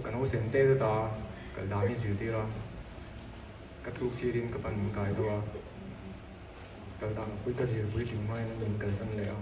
kan ho sen te ta kal dami zu ti ra ka tu chi din ka pan kai to kal dam pui ka ji pui ting mai min kal san le a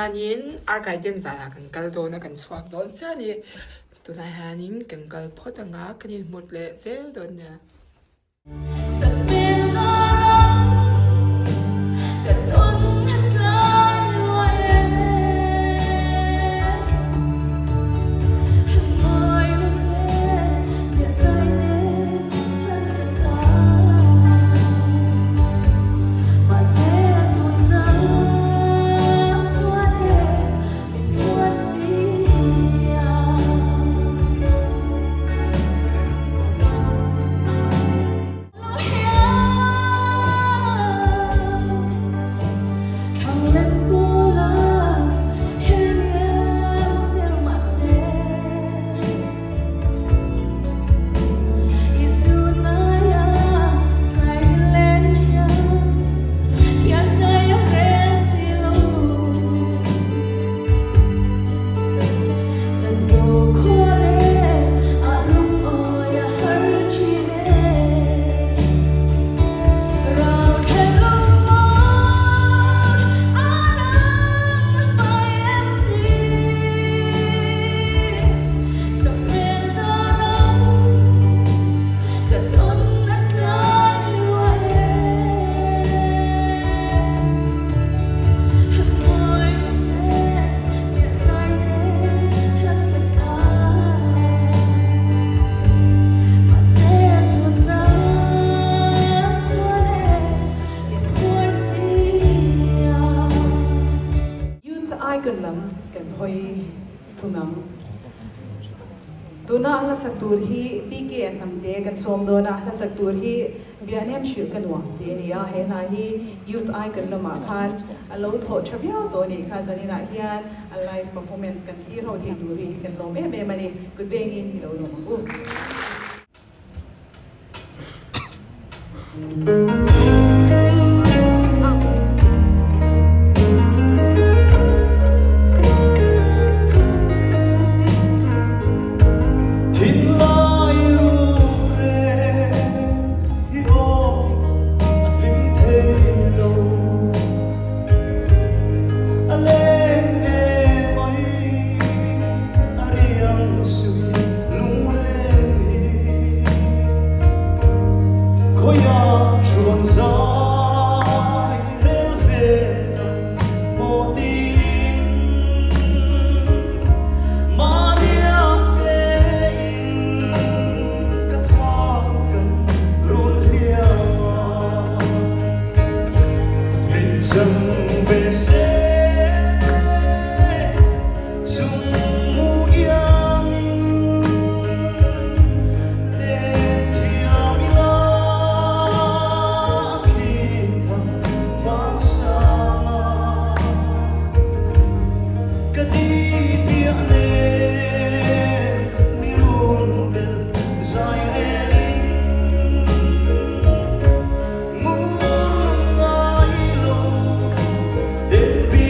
Hanin Arkaiden zala kan kaldo na kan swak don sa ni tunay hanin kan kalpot nga kanin mutle zel don na Dona ahla saktur hi PK namte kan som dona ahla saktur hi bianiam shil kan wangte ni ya he na hi youth icon lama khan alo tho chabia to ni kha zani na hian a live performance kan hi ro thi duri kan lo me mani good bangin lo lo mangu Be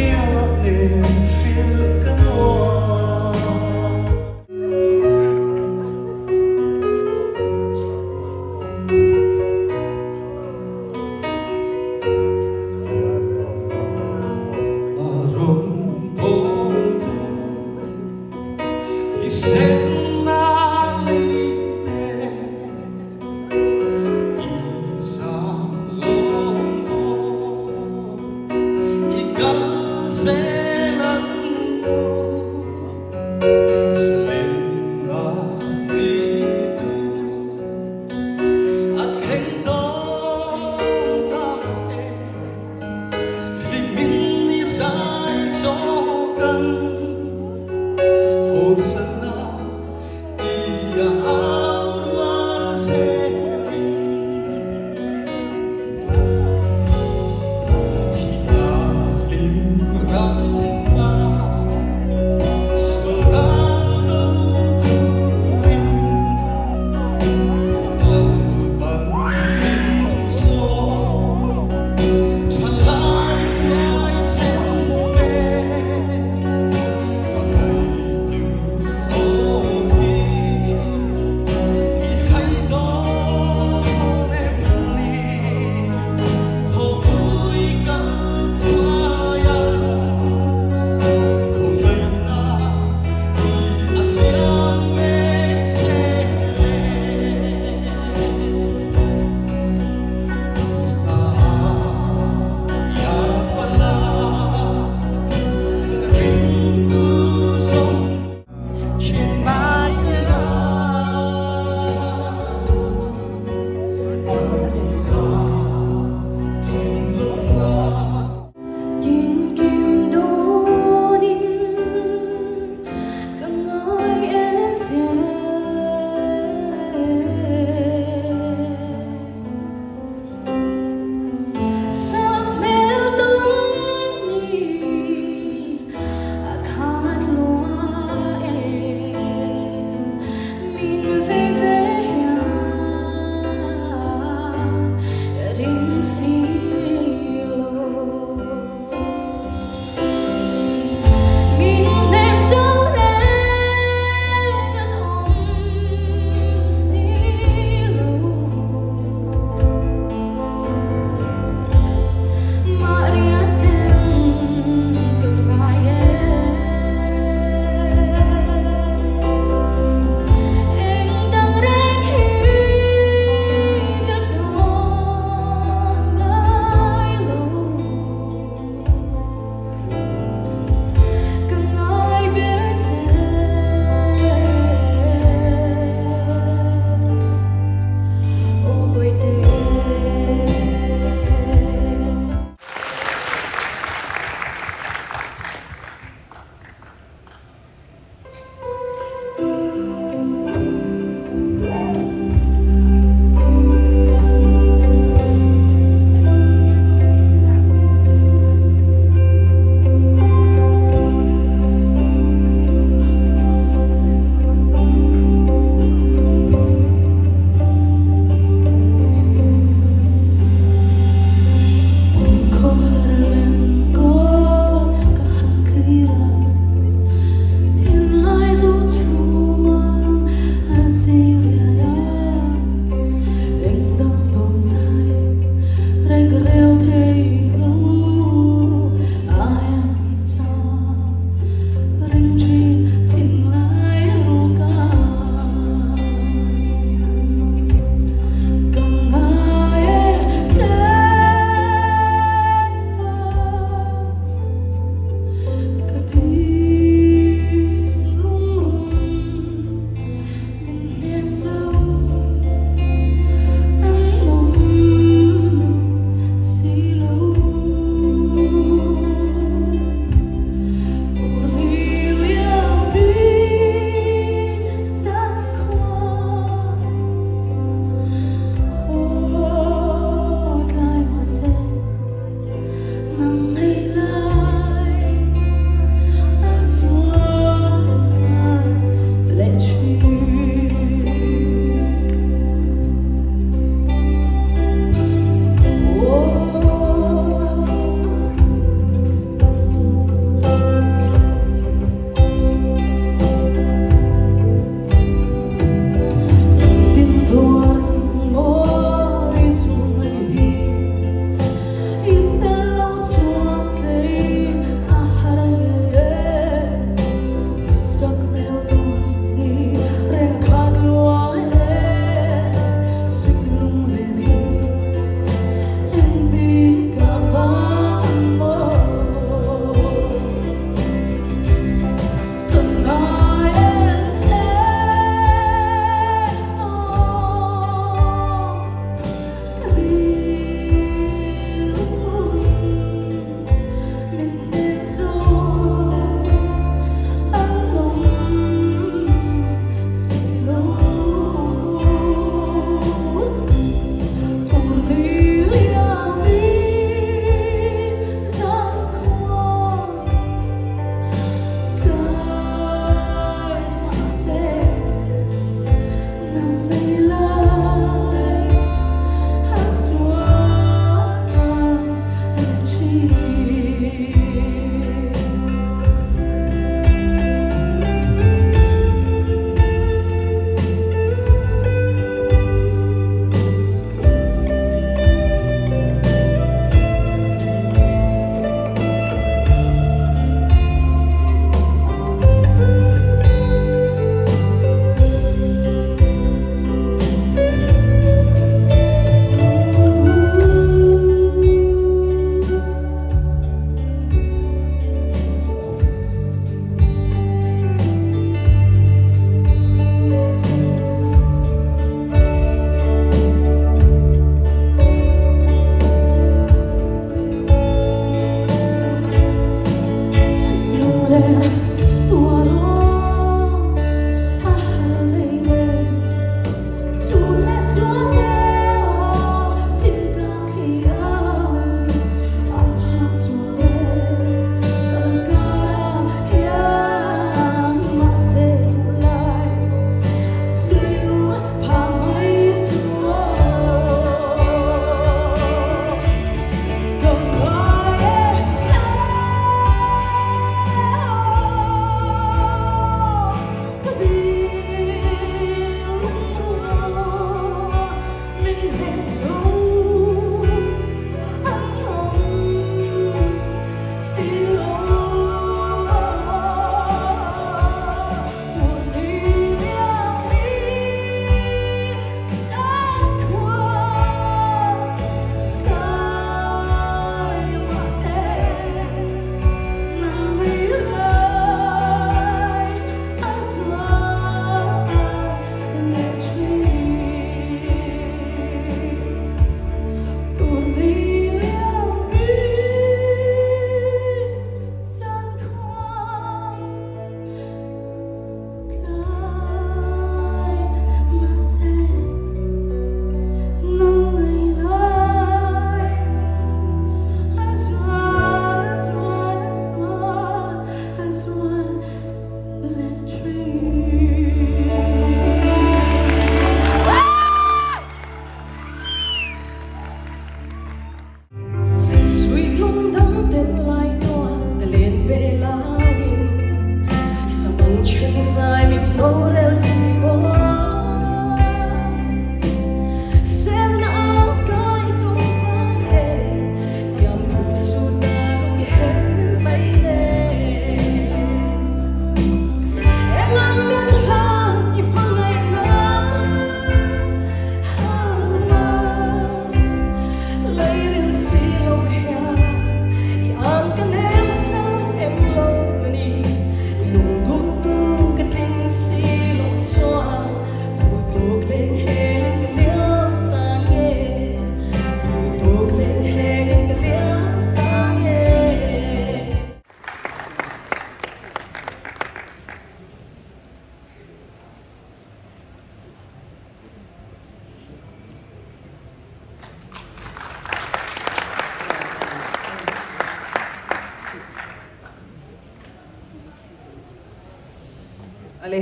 ale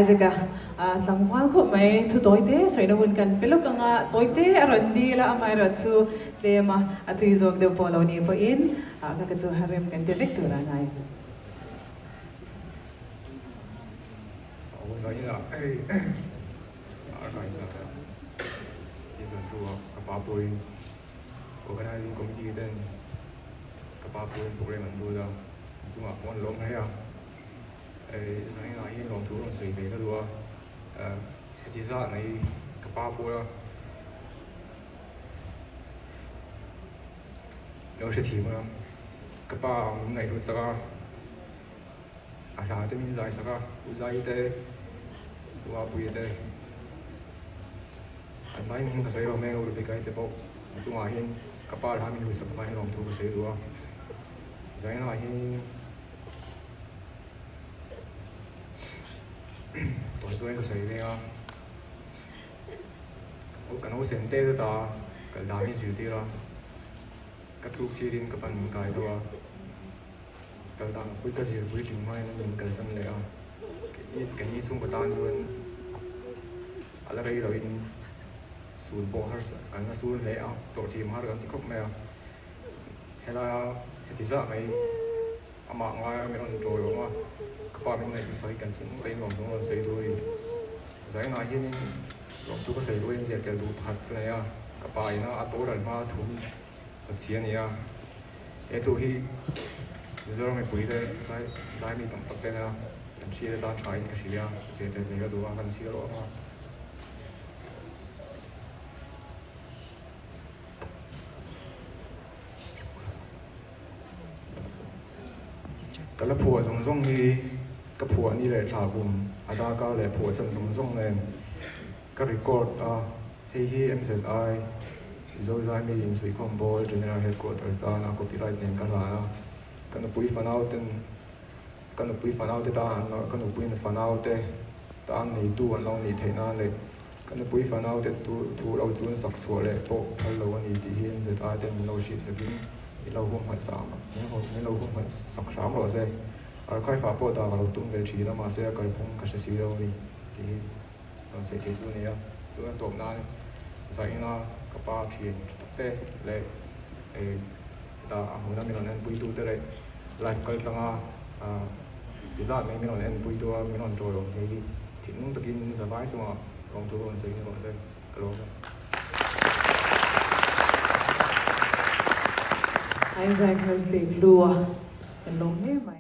Isaac tlangwal ko mai thu toite soina hun kan pelok anga toite arandi la amai ratsu tema atui zog de polo ni po in ka chu harem kan te vektura nai我所以啦，Arkaiden season 2กับป้าปุย organizing committee เต้นกับป้าปุยโปรแกรมมันดูแล้วซึ่งว่าวันลงไงอ่ะ所以啦，因ลงทุนลง水ไปก็ดูว่าที่ซ่าในกับป้าปุยอ่ะเรา是ทีมอ่ะกับป้าในรู้สึกอ่ะอาหารจะมีใจสักอ่ะอุใจเต้ ว่าปุยเต้อันนั้นมันก็ใช้เราแม่เราไปไกลแต่บอกจุ่มอาหินกับป้าทำมีรู้สึกไม่ลองทุกข์ใช้ดูว่าใช้อาหินตัวช่วยก็ใช้เนี่ยโอ้กันเอาเส้นเต้ตัวตากันดามิสุดที่ละกับลูกชีรินกับปันไกลตัวกันดังปุยก็เสียปุยถึงไม่มันกันสั่นเลยอ่ะกันยี่สุ่มกับตาส่วนอะไรเราอินสูนย์บอลฮาร์สกันก็สูนย์เลยอ่ะตัวทีมฮาร์กันที่ครบไหมอ่ะเฮล่าที่จะไงอามาง่ายไม่ต้องโจยว่าก็ป้าไม่ไงใส่กันจริงแต่หลงต้องใส่ด้วยใส่งานยี่นี่หลงตัวก็ใส่ด้วยเสียแต่ดูพัดเลยอ่ะก็ป้าอีน่ะอัดโต้ดันมาทุ่มเชียนี่อ่ะตัวที่จะเราไม่ปุ๋ยเลยใช้มีต่างตัดเต้นอ่ะกันเชียร์ตาชายนี่ก็เชียร์เสียแต่นี่ก็ดูว่ากันเชียร์หรอก็แล้วผัวส่งนี่ก็ผัวนี่แหละถากุมอาตาก็แหละผัวจังส่งเลยก็รีคอร์ดเฮ้ย MZI โซซายมีอินสุยคอมโบ General Headquarters ตานะ copyright name กันละนะกันปุยฟันเอาเต็นกันปุยฟันเอาเตตาอันละกันปุยฟันเอาเตตาอันนี้ตัวอันเรานี่เทน่าเลยกันปุยฟันเอาเตตัวเราจุนสักชัวเลยโป๊ะฮัลโหลวันนี้ที่ MZI เต็นเราชีพสกินเราคงหันสามนี่เราคงหันสักสามหรอเซ่Arkaiden 发布到เราตุ้มเวทีแล้วมาเสียกันพงก็จะสีเรานี่ที่เราเสียที่ตัวนี้อ่ะส่วนตัวนั้นใส่หน้ากับป้าเชียนตั้งแต่เลยตาหัวหน้ามีนอนปุยตัวแต่เลยไลฟ์ก็ตั้งที่จะไม่มีนอนปุยตัวมีนอนโจยที่ที่นุ่งตะกินสบายจังอ่ะลองตัวใส่นี่ก็ใส่กระโดดIsaac เฮลปิกลัวกันลงได้ไหม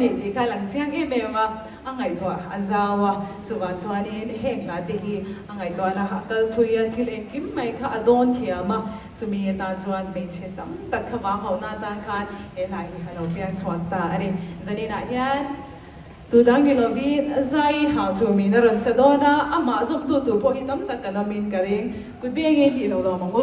นี่ที่ค่ะหลังเสียงเมลมาอังไงตัวอาจาวะสุวรรณสวรรค์เฮงลาติฮีอังไงตัวนะฮะก็ทุยที่เล่นกิมไม่ค่ะอดอนเทียมาสุมีตาสวรรค์ไม่เชื่อตั้งแต่ขว่าเขาหน้าตาคันเอลายฮัลโหลเปียนสวรรค์ตาอันนี้จะนี่นะยันตัวดังกิโลวิทใจหาชูมีนรันเสดอนะอามาจุกตัวพอฮิตัมตะกันนามินกระเรงกุดเบียงเงินที่เราดอมังกู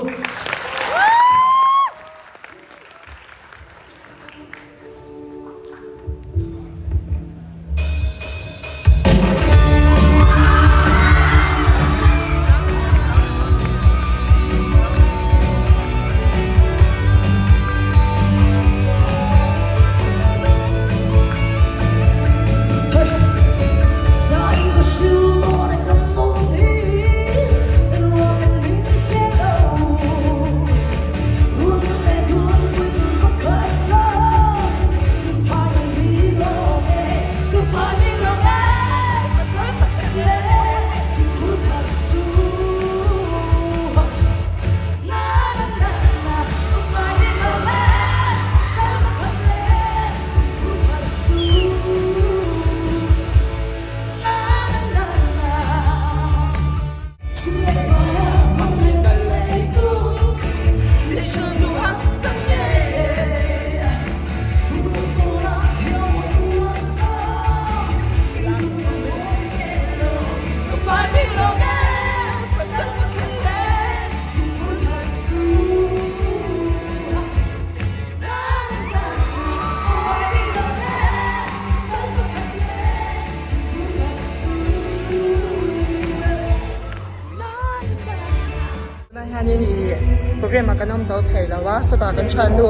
โปรแกรมมากันน้ำเสาไทยแล้วว่าสตาร์กันชันดู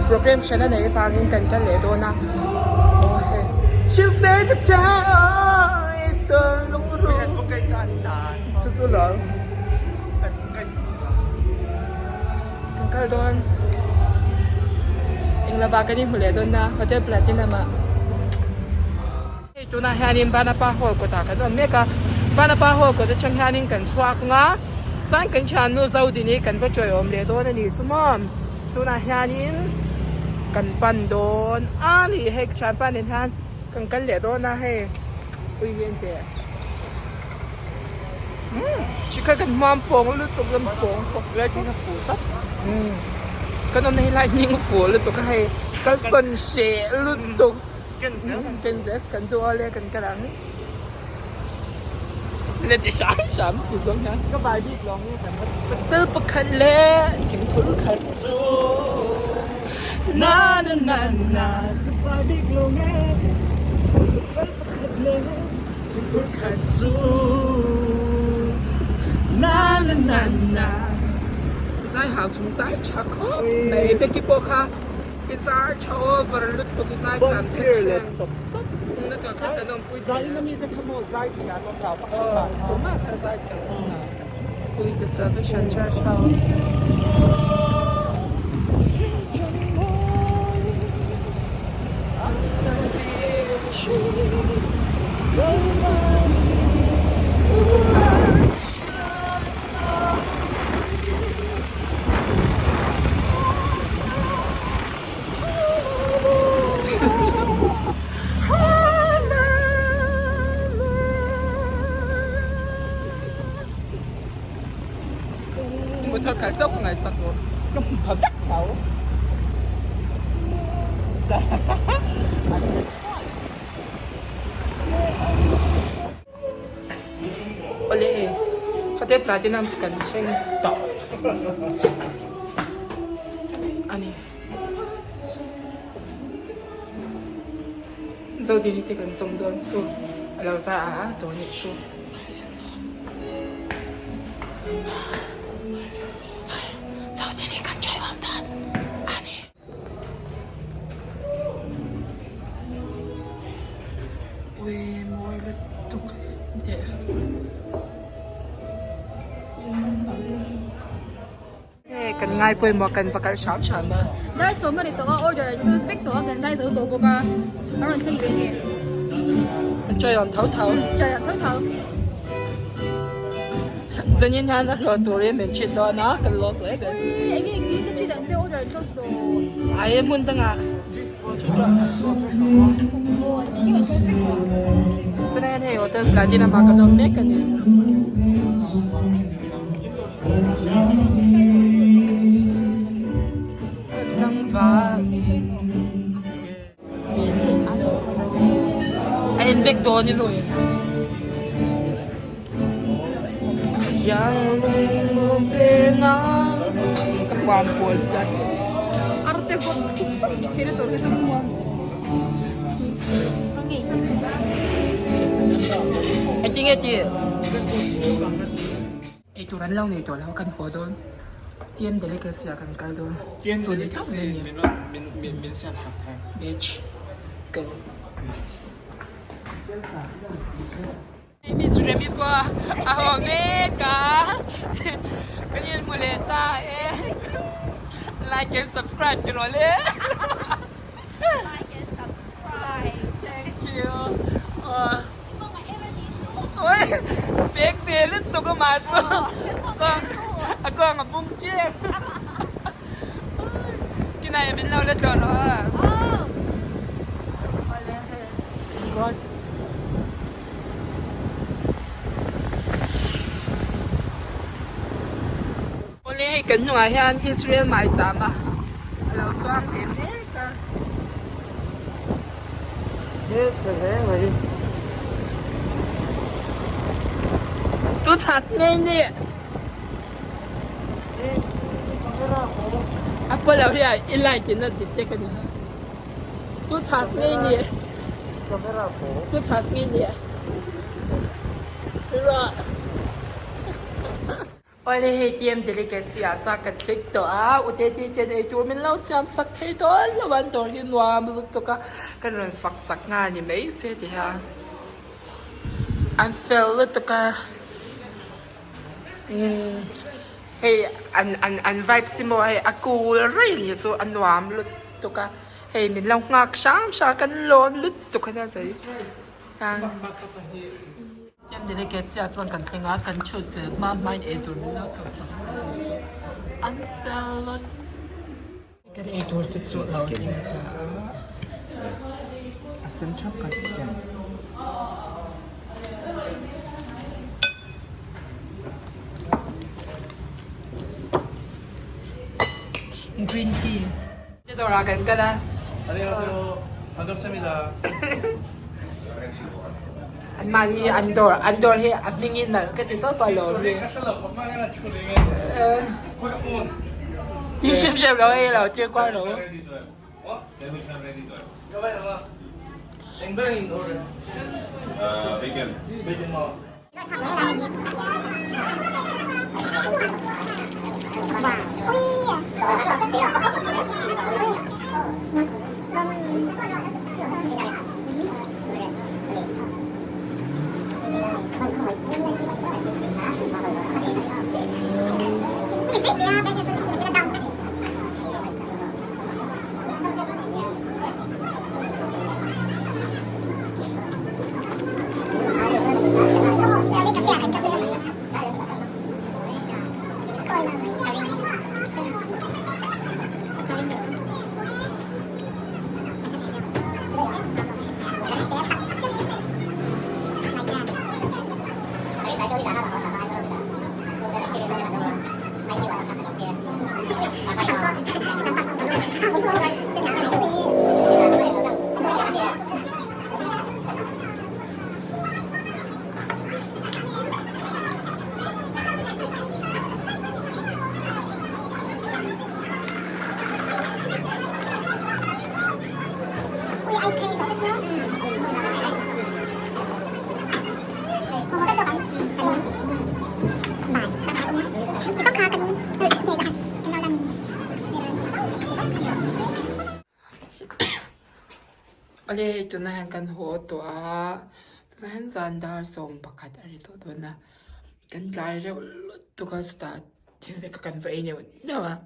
โปรแกรมฉันในฟังกันเลยโดนะโอ้ยชื่อเฟซจะใจตัวลงรูสุดๆเหรอกันโดนเองละบากันนี่หัวเลยโดนนะเขาจะแปลจินมาจุน่าแฮนิมบ้านป้าหัวก็ตากันโดนเมกาบ้านป้าหัวก็จะช่างแฮนิมกันสวากงาฟังกันชันนู้นZodiniนี่กันก็ช่วยอมเลยโดนนี่สมอมจุน่าแฮนิมกันปันโดนนี่ให้ฉันปันเห็นท่านกันเลยโดนนะให้อุยเวียนเตะชิคกันมอมปงหรือตัวกันปงปกเลยที่เขาฝูตัดก็นอนในไร่ยิงฝูหรือตัวก็ให้ก็สนเชหรือตัวกันเสร็จกันตัวเลยกันกระดังเล่นที่สามผู้สมนะก็บายดีลองนี่กันว่าซื้อปกติเลยถึงผู้ขัดสู้นานก็บายดีลองนี่ซื้อปกติเลยถึงผู้ขัดสู้在好从在查考，每一个波卡，一在查over了，都一在看天线。那个看得能不一样。那你这看我在前面搞不好吧？我嘛他在前面呢。对的，这个选择超。他改造不来啥个，那不跑得到。โอเล่เขาเทียบปลาที่น้ำกันแห้งต่ออันนี้Zodiniที่กันส่งโดนสู้เราสะอาดตัวนี้สู้Zodini kan tawiawm dan ani we moi letuk de kan ngai poi mo kan pakal shop chamaได้สมมาดิตัวว่า order คือสเปคตัวกันได้สูตัวพวกก็อร่อยขึ้นเลยเนี่ย kan tawiawm thau ใจอ่ะเท่าdân nhân han đã lo tuổi mình chuyện đó nó cần lo tuổi cái anh cái chuyện đó order เท่าตัว ai em muốn tăng à Tren hei hotel platina makan mek kan ni. Tang vang. Ai vek do ni lo. Yang lung pena kwam pol sa. Arte ko. Kira to kita semua. Oke. I think it is. Itu ran lau ni to lau kan ho don. Tiêm delicacy akan kal don. So ni tak ni. Min siap sakit. Bitch. Go. Miss Remy po, ako meka. Kanyan muleta eh. Like and subscribe to Role. Like and subscribe. Thank you. Ôi, fake feeling to ko maso. Ako ang abong check. Kinaya min lau let lolo. God. Only hay kan nung ayan Israel mai zama. Alo chuang em ka. Tu chas ni. Apa lau ya ilai kin na ditte kan ni. Tu chas ni. Tu chas ni. Ra. Ole he tiêm delicacy a cha ka click to a ute ti te ei tur min lau siam sak thei to lawan tor hi nuam lu to ka kan ron fak sak nga ni mai se ti ha an fel lu to ka hey an vibe simo ai a cool rai ni so an nuam lu to ka hey min lau ngak sam sa kan lon lu to ka na sai kan Tiêm delicacy a chuan kan tlenga kan chut fel ma mai e tur min lau chak sak an fel lu kan e tur te chu lau tling ta a sen chap kan ten green tea. Dorakan ka na. 안녕하세요. 반갑습니다. An mali andor he at mingin na katito palo ri. 카살라 건강하나 치고링에 콜폰. Ti shim shim lo e lo che kwa lo. 레디 도 어? 세븐 레디 도 가봐요 봐. 앵뱅인 노래. 베이컨. 베이컨 뭐. Ale ito na yan kan ho to ito na yan zandar song pakat arito to na kan gaya ulit to ka start hindi ka kan vain yun nawa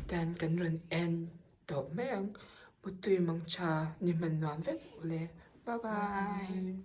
dan kan run end to mayang mutoy mang cha ni man wan vet uli bye bye